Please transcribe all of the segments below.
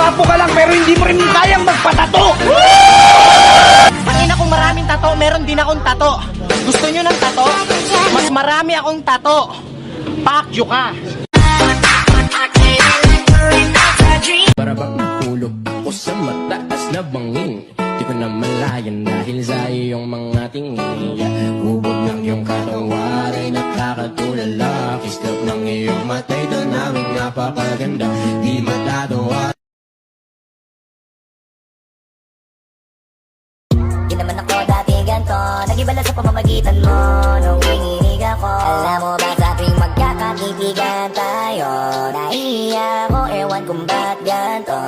gwapo ka lang pero hindi mo rin kayang magpatato. Pangina kung maraming tato, meron din akong tato. Gusto nyo ng tato? Mas marami akong tato. Pakyo ka. Para bang natulog ako sa mataas na bangin. Di ko na malayan dahil sa iyong mga tingin. Hubog ng iyong katawan ay nakakatulala. Kislap ng iyong matay doon naming napakaganda. Di matatawa. Di naman ako dati ganto, nag-iba lang sa pamamagitan mo nung hinihinig ako. Alam mo ba sa tuwing magkakakitigan tayo, nahihiya ako, ewan kung ba't ganto.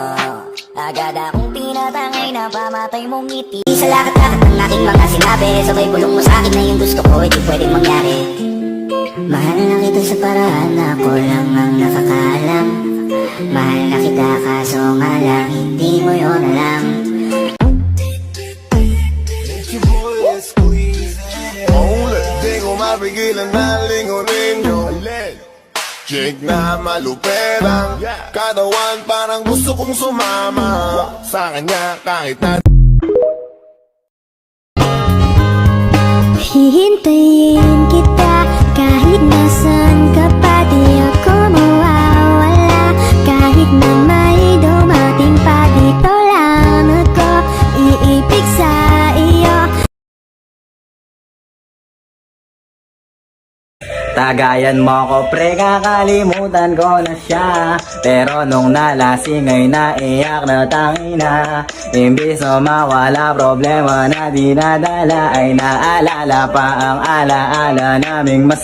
Agad akong tinatangay na pamatay mong ngiti. Sa lakat-lakat ng aking mga sinabi, sabay bulong mo sa akin na yung gusto ko, hindi pwedeng mangyari. Mahal na kita sa paraan na ako lang ang nakakaalam. Mahal na kita kaso nga lang, hindi mo yun alam. Di ko mapigilan na lingunin yung Jake na maluperang katawan, parang gusto kong sumama sa kanya kahit na Hihintayin kita kahit nasan ka pa, di ako mawawala. Kahit na may dumating pa, dito lang ako iibig sa iyo. Tagayan mo ko pre, kakalimutan ko na siya. Pero nung nalasing ay naiyak na tangina. Imbis na mawala problema na dinadala, ay naalala pa ang alaala naming mas